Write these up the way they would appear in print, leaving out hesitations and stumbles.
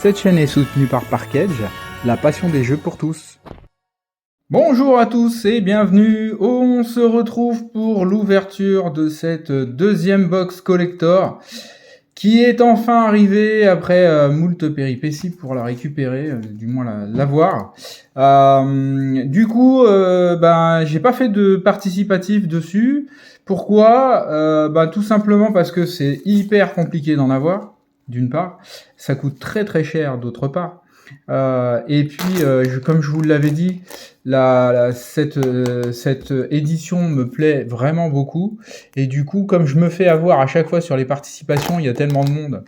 Cette chaîne est soutenue par Parkedge, la passion des jeux pour tous. Bonjour à tous et bienvenue, on se retrouve pour l'ouverture de cette deuxième box collector qui est enfin arrivée après moult péripéties pour la récupérer, du moins l'avoir. Du coup, j'ai pas fait de participatif dessus. Pourquoi ? Tout simplement parce que c'est hyper compliqué d'en avoir, d'une part. Ça coûte très très cher, d'autre part. Et puis, comme je vous l'avais dit, cette édition me plaît vraiment beaucoup. Et du coup, comme je me fais avoir à chaque fois sur les participations, il y a tellement de monde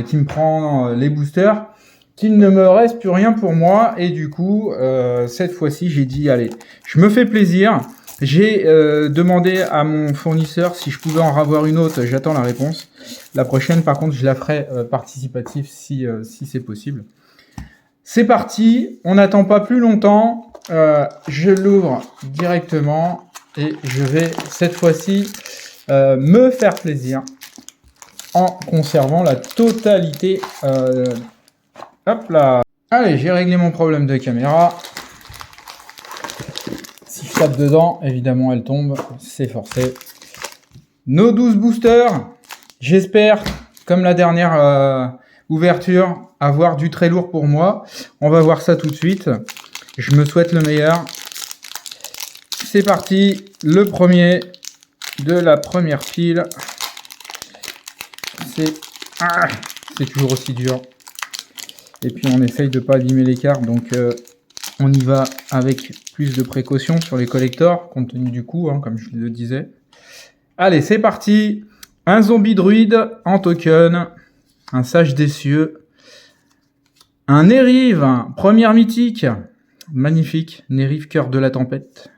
qui me prend les boosters, qu'il ne me reste plus rien pour moi. Et du coup, cette fois-ci, j'ai dit, allez, je me fais plaisir. J'ai demandé à mon fournisseur si je pouvais en avoir une autre. J'attends la réponse. La prochaine, par contre, je la ferai participative si c'est possible. C'est parti, on n'attend pas plus longtemps, je l'ouvre directement et je vais cette fois-ci me faire plaisir en conservant la totalité. Hop là. Allez, j'ai réglé mon problème de caméra. Si je tape dedans, évidemment elle tombe, c'est forcé. Nos 12 boosters, j'espère, comme la dernière ouverture, avoir du très lourd pour moi. On va voir ça tout de suite. Je me souhaite le meilleur. C'est parti, le premier de la première pile. C'est toujours aussi dur. Et puis on essaye de pas abîmer les cartes, donc on y va avec plus de précaution sur les collectors, compte tenu du coût, comme je le disais. Allez, c'est parti. Un zombie druide en token, un sage des cieux, un Nérive, première mythique, magnifique, Nérive, cœur de la tempête.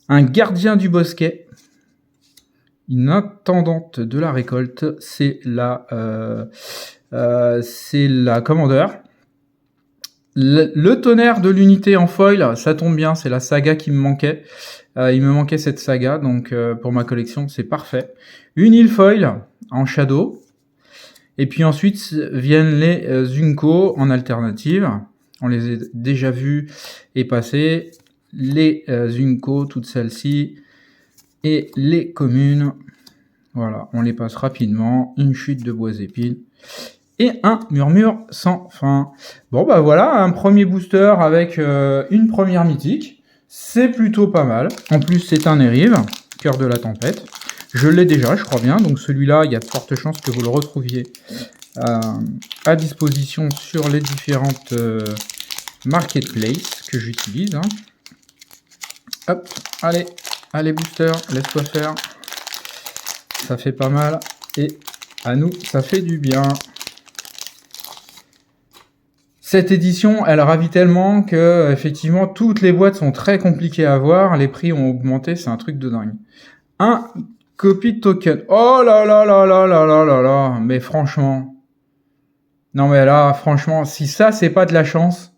Un gardien du bosquet, une intendante de la récolte, c'est la commandeur. Le tonnerre de l'unité en foil, ça tombe bien, c'est la saga qui me manquait. Il me manquait cette saga, donc pour ma collection, c'est parfait. Une île foil en shadow. Et puis ensuite viennent les Zunko en alternative. On les a déjà vus et passés. Les Zunko, toutes celles-ci. Et les communes. Voilà, on les passe rapidement. Une chute de bois épines. Et un murmure sans fin. Bon bah voilà, un premier booster avec une première mythique. C'est plutôt pas mal. En plus c'est un Nérive, cœur de la tempête. Je l'ai déjà, je crois bien. Donc celui-là, il y a de fortes chances que vous le retrouviez à disposition sur les différentes marketplaces que j'utilise. Hop, allez booster, laisse-toi faire. Ça fait pas mal et à nous, ça fait du bien. Cette édition, elle ravit tellement que effectivement toutes les boîtes sont très compliquées à avoir. Les prix ont augmenté, c'est un truc de dingue. Un copie de token. Oh là là là là là là là là. Mais franchement. Non mais là, franchement, si ça c'est pas de la chance,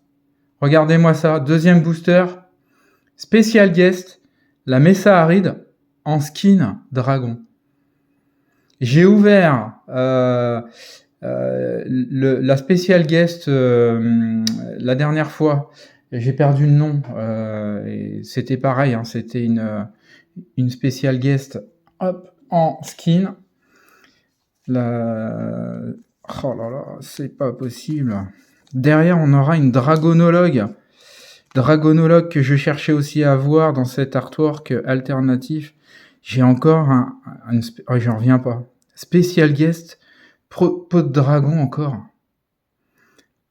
regardez-moi ça. Deuxième booster. Spécial guest. La Mesa Aride en skin dragon. J'ai ouvert la spécial guest la dernière fois. J'ai perdu le nom. Et c'était pareil, c'était une spécial guest en skin. Oh là là, c'est pas possible. Derrière, on aura une dragonologue. Dragonologue que je cherchais aussi à voir dans cet artwork alternatif. J'ai encore j'en reviens pas. Spécial guest, pot de dragon encore.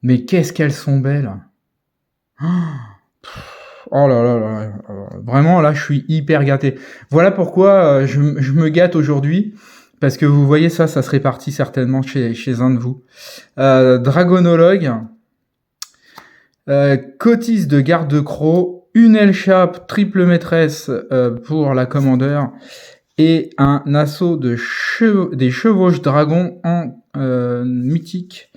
Mais qu'est-ce qu'elles sont belles. Oh là là là. Vraiment, là, je suis hyper gâté. Voilà pourquoi je me gâte aujourd'hui. Parce que vous voyez ça se répartit certainement chez un de vous. Dragonologue, Cotis de garde-croc, une Elchape triple maîtresse pour la commandeur et un assaut des chevauches dragons en mythique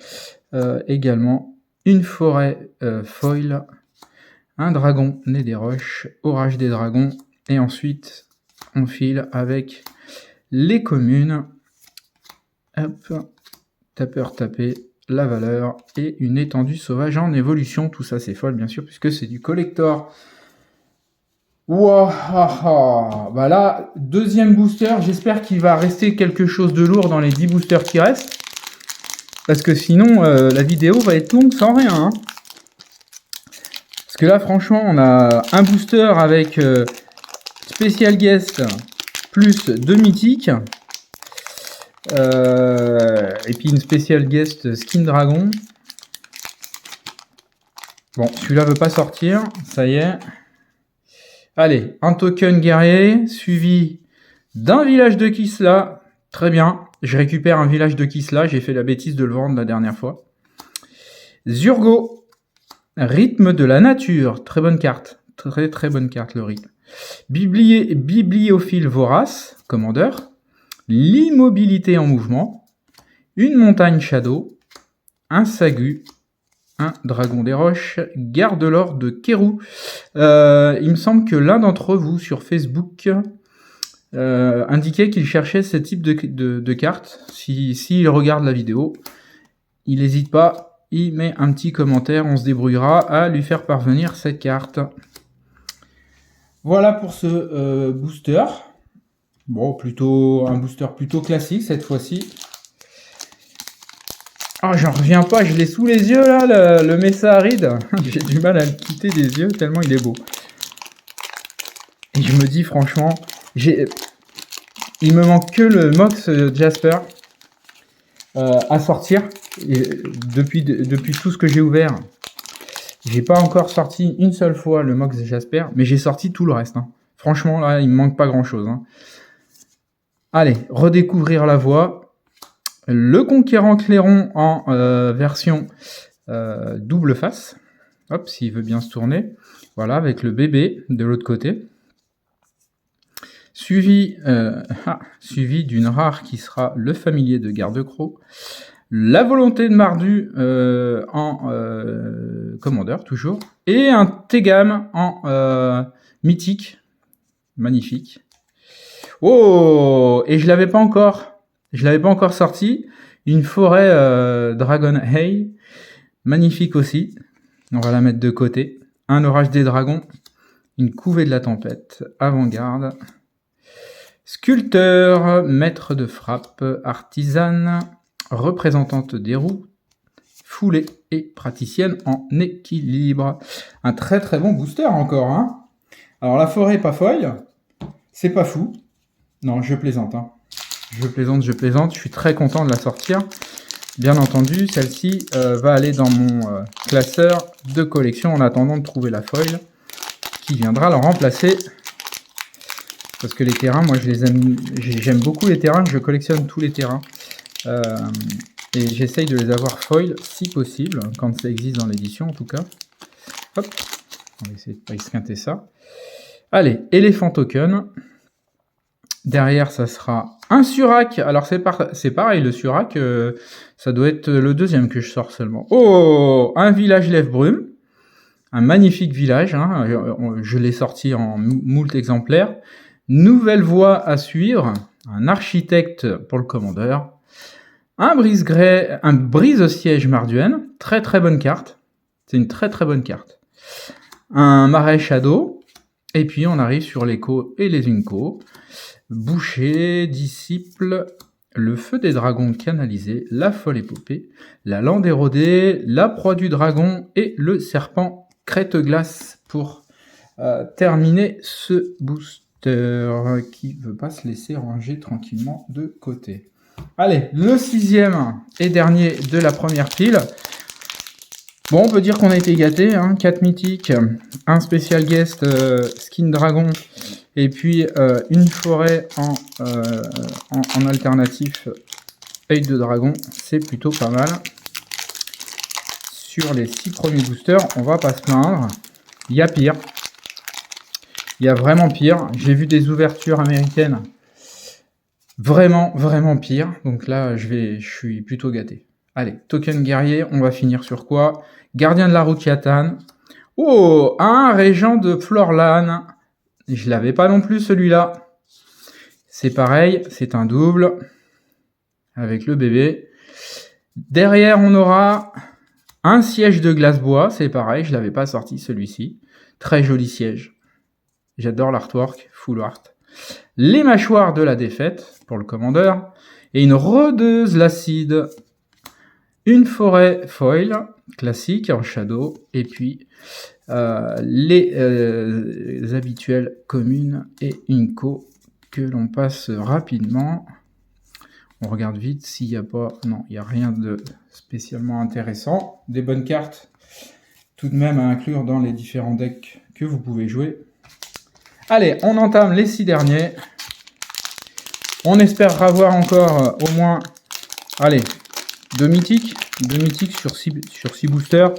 également. Une forêt foil, un dragon né des roches, orage des dragons et ensuite on file avec les communes. Hop, tapeur tapé. la valeur et une étendue sauvage en évolution. Tout ça, c'est folle, bien sûr, puisque c'est du collector. Wow. Bah là, deuxième booster. J'espère qu'il va rester quelque chose de lourd dans les 10 boosters qui restent. Parce que sinon, la vidéo va être longue sans rien. Hein. Parce que là, franchement, on a un booster avec Special Guest plus 2 mythiques. Et puis une Special Guest Skin Dragon. Bon, celui-là veut pas sortir. Ça y est. Allez, un token guerrier suivi d'un village de Kisla. Très bien. Je récupère un village de Kisla. J'ai fait la bêtise de le vendre la dernière fois. Zurgo. Rythme de la nature. Très bonne carte. Très très bonne carte le rythme. Bibliophile vorace. Commandeur. L'immobilité en mouvement. Une montagne shadow. Un sagu. Un dragon des roches, garde-l'or de Kérou. Il me semble que l'un d'entre vous sur Facebook indiquait qu'il cherchait ce type de carte. S'il regarde la vidéo, il n'hésite pas, il met un petit commentaire, on se débrouillera à lui faire parvenir cette carte. Voilà pour ce booster. Bon, un booster plutôt classique cette fois-ci. Ah, j'en reviens pas, je l'ai sous les yeux là, le Messaharide. J'ai du mal à le quitter des yeux tellement il est beau. Et je me dis franchement, il me manque que le Mox Jasper à sortir. Et depuis tout ce que j'ai ouvert, j'ai pas encore sorti une seule fois le Mox Jasper, mais j'ai sorti tout le reste. Hein. Franchement là, il me manque pas grand chose. Hein. Allez, redécouvrir la voie. Le Conquérant Clairon en version double face. Hop, s'il veut bien se tourner. Voilà, avec le bébé de l'autre côté. Suivi d'une rare qui sera le familier de Garde-Croc. La volonté de Mardu en commandeur, toujours. Et un Tegam en mythique. Magnifique. Oh, et je l'avais pas encore sorti. Une forêt Dragon Hay. Magnifique aussi. On va la mettre de côté. Un orage des dragons. Une couvée de la tempête. Avant-garde. Sculpteur. Maître de frappe. Artisane. Représentante des roues. Foulée et praticienne en équilibre. Un très très bon booster encore. Hein. Alors la forêt est pas folle. C'est pas fou. Non, je plaisante. Hein. Je plaisante. Je suis très content de la sortir. Bien entendu, celle-ci va aller dans mon classeur de collection en attendant de trouver la foil qui viendra la remplacer. Parce que les terrains, moi, je les aime. J'aime beaucoup les terrains. Je collectionne tous les terrains. Et j'essaye de les avoir foil si possible, quand ça existe dans l'édition en tout cas. Hop, on va essayer de pas esquinter ça. Allez, éléphant token. Derrière, ça sera un Surac. Alors, c'est pareil, le Surac, ça doit être le deuxième que je sors seulement. Oh, un village lève-brume. Un magnifique village. Hein. Je l'ai sorti en moult exemplaires. Nouvelle voie à suivre. Un architecte pour le commandeur. Un brise-siège Marduenne. Très très bonne carte. C'est une très très bonne carte. Un marais shadow. Et puis, on arrive sur l'écho et les Unco. Boucher, disciple, le feu des dragons canalisé, la folle épopée, la lande érodée, la proie du dragon et le serpent crête-glace pour terminer ce booster qui veut pas se laisser ranger tranquillement de côté. Allez, le 6e et dernier de la première pile. Bon, on peut dire qu'on a été gâtés, hein, 4 mythiques, un spécial guest skin dragon. Et puis une forêt en alternatif œil de dragon, c'est plutôt pas mal. Sur les 6 premiers boosters, on va pas se plaindre. Il y a pire. Il y a vraiment pire. J'ai vu des ouvertures américaines vraiment, vraiment pire. Donc là, je suis plutôt gâté. Allez, token guerrier, on va finir sur quoi? Gardien de la route Yatan. Oh, un régent de Florlan. Je l'avais pas non plus celui-là. C'est pareil, c'est un double avec le bébé. Derrière, on aura un siège de glace bois. C'est pareil, je ne l'avais pas sorti celui-ci. Très joli siège. J'adore l'artwork, full art. Les mâchoires de la défaite pour le commandeur. Et une rôdeuse l'acide. Une forêt foil classique en shadow. Et puis les habituelles communes et Inco que l'on passe rapidement. On regarde vite s'il n'y a pas... Non, il n'y a rien de spécialement intéressant. Des bonnes cartes tout de même à inclure dans les différents decks que vous pouvez jouer. Allez, on entame les 6 derniers. On espère avoir encore au moins... Allez, 2 mythiques. 2 mythiques sur 6 boosters.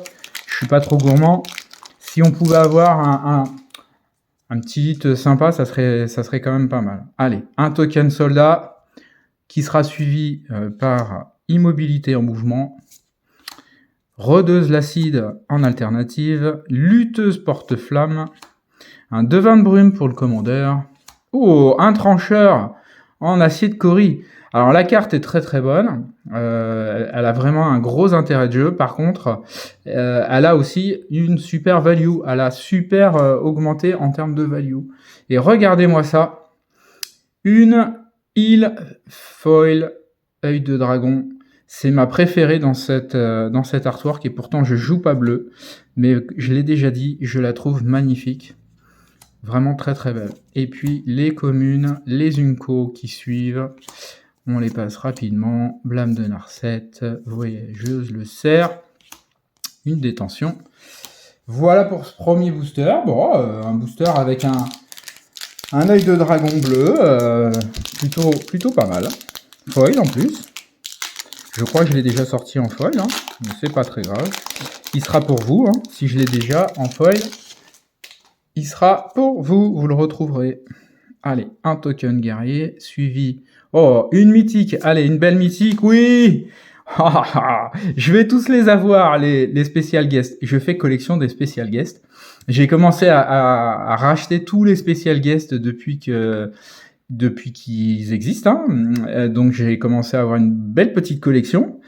Je suis pas trop gourmand. Si on pouvait avoir un petit hit sympa, ça serait quand même pas mal. Allez, un token soldat qui sera suivi par immobilité en mouvement, rôdeuse l'acide en alternative, lutteuse porte-flamme, un devin de brume pour le commandeur, oh, un trancheur en acier de Cori. Alors la carte est très très bonne, elle a vraiment un gros intérêt de jeu. Par contre, elle a aussi une super value, elle a super augmenté en termes de value. Et regardez-moi ça, une île foil œil de dragon. C'est ma préférée dans cet artwork et pourtant je joue pas bleu, mais je l'ai déjà dit, je la trouve magnifique. Vraiment très très belle. Et puis les communes, les Unco qui suivent. On les passe rapidement. Blâme de Narset, voyageuse, le cerf, une détention. Voilà pour ce premier booster. Bon, un booster avec un œil de dragon bleu, plutôt pas mal. Foil en plus. Je crois que je l'ai déjà sorti en foil, hein, mais c'est pas très grave. Il sera pour vous, hein, si je l'ai déjà en foil. Il sera pour vous, vous le retrouverez. Allez, un token guerrier, suivi... Oh, une mythique, allez, une belle mythique, oui. Je vais tous les avoir, les spécial guests. Je fais collection des spécial guests. J'ai commencé à racheter tous les spécial guests depuis qu'ils existent. Hein. Donc j'ai commencé à avoir une belle petite collection.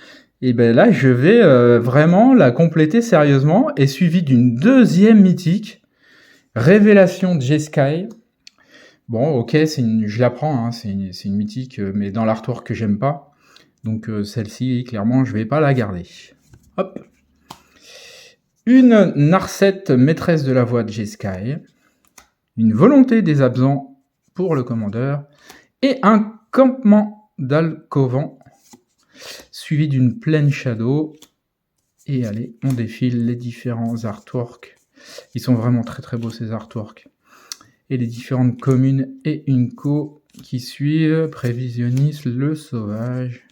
Et ben là, je vais vraiment la compléter sérieusement et suivi d'une deuxième mythique, Révélation de Jeskai. Bon, ok, je la prends, hein, c'est une mythique, mais dans l'artwork que j'aime pas. Donc celle-ci, clairement, je vais pas la garder. Hop. Une Narset, maîtresse de la voix de Jeskai. Une volonté des absents pour le commandeur. Et un campement d'Alcovan, suivi d'une pleine shadow. Et allez, on défile les différents artworks. Ils sont vraiment très très beaux ces artworks. Et les différentes communes et Unco qui suivent. Prévisionniste, le sauvage,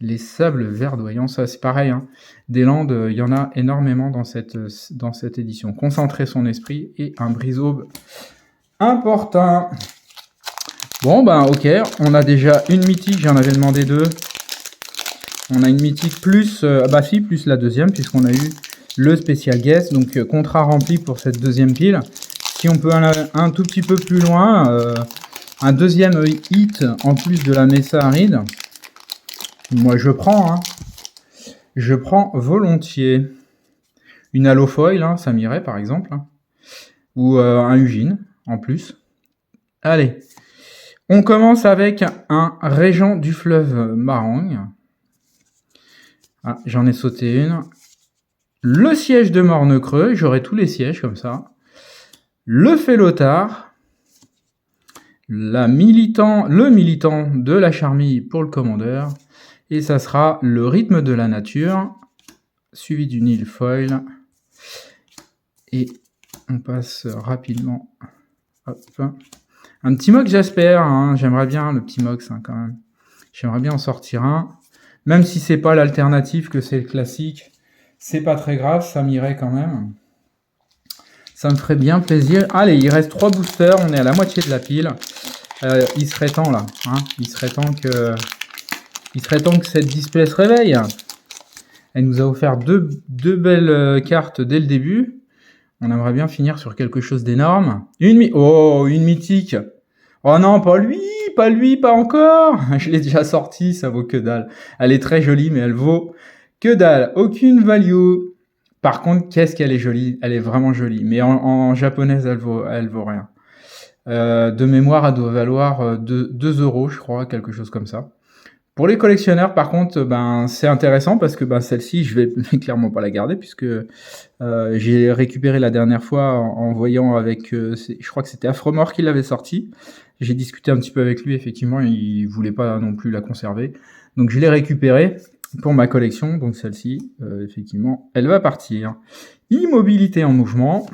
les sables verdoyants, ça c'est pareil. Hein. Des landes, il y en a énormément dans cette édition. Concentrer son esprit et un brise-aube important. Bon ben ok, on a déjà une mythique, j'en avais demandé 2. On a une mythique plus, plus la deuxième puisqu'on a eu le spécial guest. Donc contrat rempli pour cette deuxième pile. Si on peut aller un tout petit peu plus loin, un deuxième hit en plus de la Mesa Aride, moi je prends, hein. Je prends volontiers. Une halofoil, hein, ça m'irait par exemple, hein. Ou un Ugine en plus. Allez, on commence avec un régent du fleuve Marang. Ah, j'en ai sauté une. Le siège de Morne-Creux, j'aurai tous les sièges comme ça. Le Félotard, le militant de la Charmille pour le commandeur, et ça sera le rythme de la nature, suivi d'une île foil, et on passe rapidement. Hop. Un petit mock Jasper, hein, j'aimerais bien le petit mox hein, quand même. J'aimerais bien en sortir un, même si c'est pas l'alternative que c'est le classique, c'est pas très grave, ça m'irait quand même. Ça me ferait bien plaisir. Allez, il reste 3 boosters. On est à la moitié de la pile. Il serait temps là. Hein, il serait temps que cette display se réveille. Elle nous a offert deux belles cartes dès le début. On aimerait bien finir sur quelque chose d'énorme. Une mythique. Oh non, pas lui, pas encore. Je l'ai déjà sorti, ça vaut que dalle. Elle est très jolie, mais elle vaut que dalle. Aucune value. Par contre, qu'est-ce qu'elle est jolie. Elle est vraiment jolie. Mais en japonaise, elle vaut rien. De mémoire, elle doit valoir 2 €, je crois, quelque chose comme ça. Pour les collectionneurs, par contre, ben, c'est intéressant parce que ben, celle-ci, je vais clairement pas la garder puisque j'ai récupéré la dernière fois en voyant avec, je crois que c'était Afromore qui l'avait sorti. J'ai discuté un petit peu avec lui, effectivement, il voulait pas non plus la conserver. Donc je l'ai récupérée pour ma collection, donc celle-ci, effectivement, elle va partir. Immobilité en mouvement.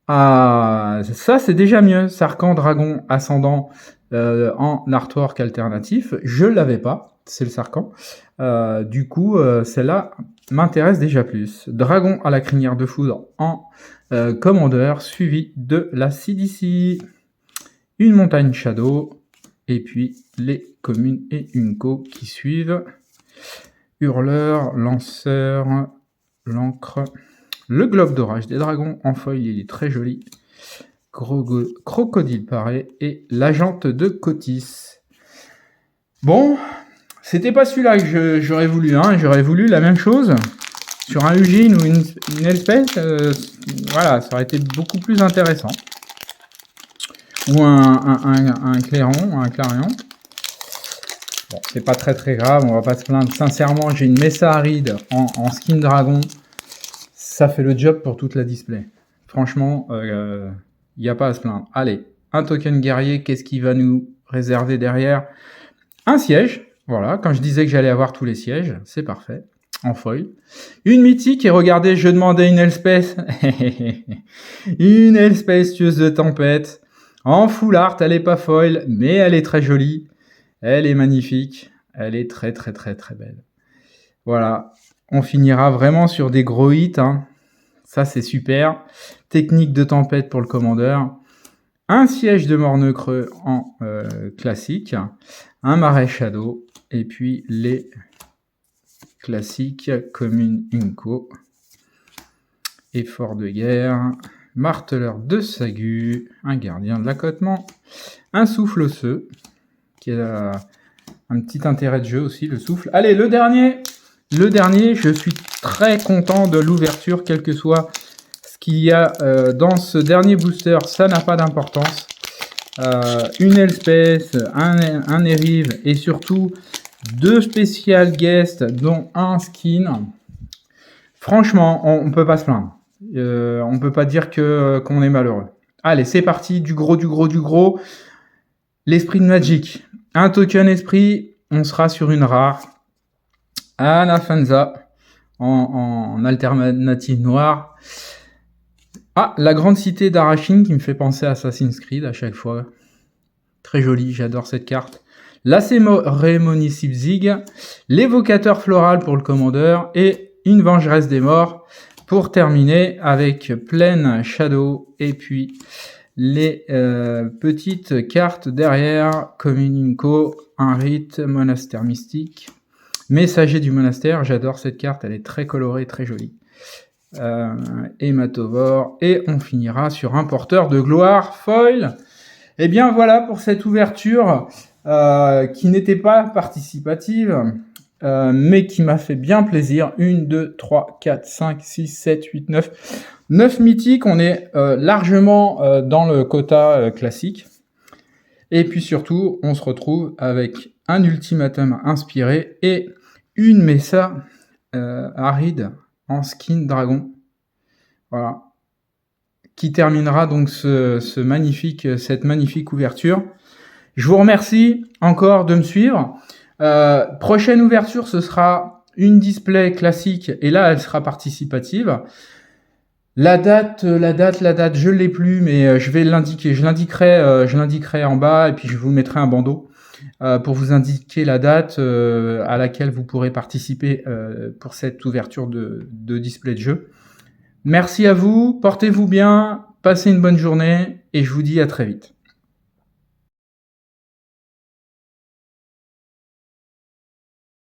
Ah, ça c'est déjà mieux. Sarkhan Dragon Ascendant en artwork alternatif. Je l'avais pas, c'est le Sarkhan. Du coup, celle-là m'intéresse déjà plus. Dragon à la crinière de foudre en commandeur, suivi de la CDC. Une montagne Shadow, et puis les communes et Unco qui suivent. Hurleur, lanceur, l'encre. Le globe d'orage des dragons en feuille, il est très joli. Crocodile paré et la jante de Cotis. Bon, c'était pas celui-là que j'aurais voulu, hein. J'aurais voulu la même chose sur un Ugin ou une espèce. Voilà, ça aurait été beaucoup plus intéressant. Ou un clairon, un clarion. Bon, c'est pas très grave, on va pas se plaindre. Sincèrement, j'ai une Mesa Aride en skin dragon. Ça fait le job pour toute la display. Franchement, il n'y a pas à se plaindre. Allez, un token guerrier, qu'est-ce qu'il va nous réserver derrière? Un siège. Voilà, quand je disais que j'allais avoir tous les sièges, c'est parfait. En foil. Une mythique, et regardez, je demandais une Elspeth. Une Elspeth tueuse de tempête. En full art, elle est pas foil, mais elle est très jolie. Elle est magnifique. Elle est très belle. Voilà. On finira vraiment sur des gros hits. Hein. Ça, c'est super. Technique de tempête pour le commandeur. Un siège de morne creux en classique. Un marais shadow. Et puis les classiques commune Unco. Effort de guerre. Marteleur de Sagu. Un gardien de l'accotement. Un souffle osseux. Qui a un petit intérêt de jeu aussi, le souffle. Allez, le dernier. Le dernier, je suis très content de l'ouverture, quel que soit ce qu'il y a dans ce dernier booster, ça n'a pas d'importance. Une Elspeth, un Erive et surtout 2 spécial guests, dont un skin. Franchement, on peut pas se plaindre. On peut pas dire qu'on est malheureux. Allez, c'est parti, du gros. L'esprit de Magic. Un token esprit, on sera sur une rare. Anafanza en alternative noire. Ah, la grande cité d'Arachine qui me fait penser à Assassin's Creed à chaque fois. Très jolie, j'adore cette carte. La cérémonie Sibzig, l'évocateur floral pour le commandeur et une vengeresse des morts pour terminer avec Plaine Shadow et puis les petites cartes derrière, Communico, un rite, monastère mystique. Messager du monastère, j'adore cette carte, elle est très colorée, très jolie. Hématovore, et on finira sur un porteur de gloire foil. Et bien voilà pour cette ouverture qui n'était pas participative, mais qui m'a fait bien plaisir. 1, 2, 3, 4, 5, 6, 7, 8, 9. 9 mythiques, on est largement dans le quota classique. Et puis surtout, on se retrouve avec un ultimatum inspiré et une Mesa Aride en skin dragon. Voilà. Qui terminera donc cette magnifique ouverture. Je vous remercie encore de me suivre. Prochaine ouverture, ce sera une display classique et là, elle sera participative. La date, je l'ai plus, mais je vais l'indiquer. Je l'indiquerai en bas et puis je vous mettrai un bandeau pour vous indiquer la date à laquelle vous pourrez participer pour cette ouverture de display de jeu. Merci à vous, portez-vous bien, passez une bonne journée et je vous dis à très vite.